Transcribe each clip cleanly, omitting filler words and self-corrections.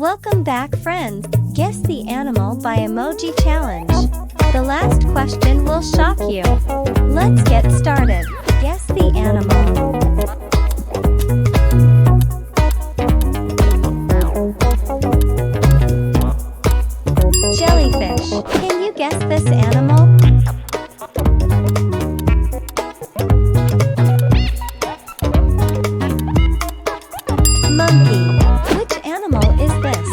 Welcome back, friends. Guess the animal by emoji challenge. The last question will shock you. Let's get started. Guess the animal. Jellyfish. Can you guess this animal? Monkey. Which animal is this?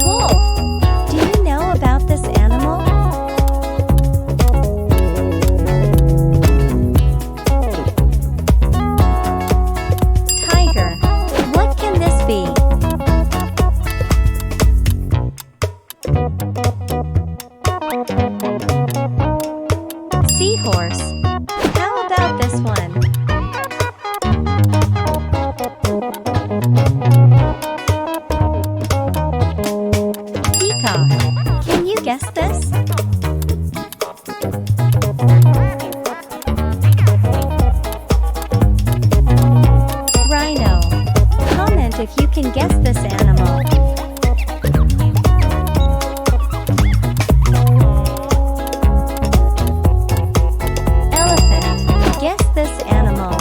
Wolf. Do you know about this animal? Tiger. What can this be? Seahorse. How about this one? Peacock. Can you guess this? Rhino. Comment if you can guess this animal. Guess this animal.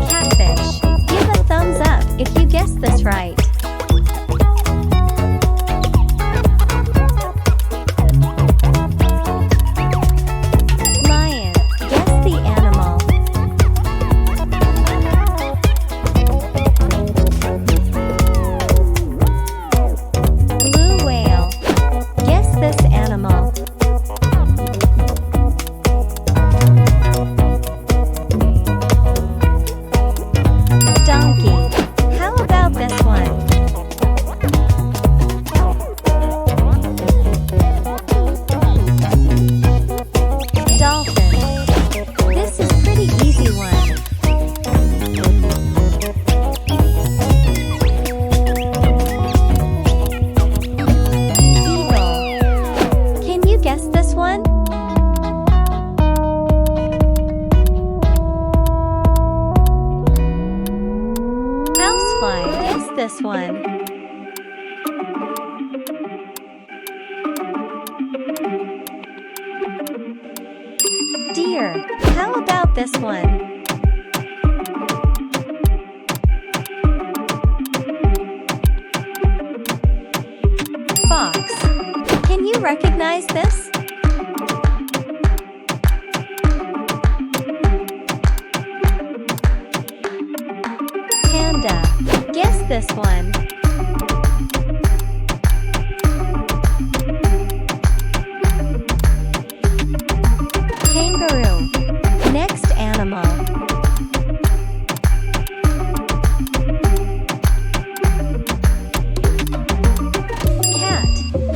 Catfish. Give a thumbs up if you guess this right. Lion. Guess the animal. Blue whale. Guess this animal. Donkey. How about this one? Dolphin. This is pretty easy one. Guess this one? Housefly. Guess this one. Deer. How about this one? Fox. Can you recognize this? Panda. Guess this one. Kangaroo. Next animal. Cat.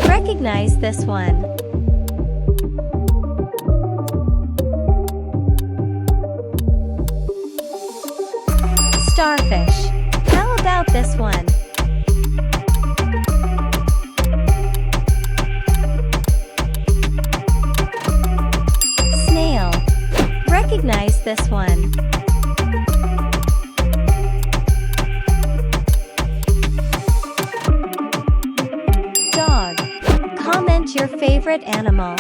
Recognize this one. Starfish. How about this one? Snail. Recognize this one. Dog. Comment your favorite animal.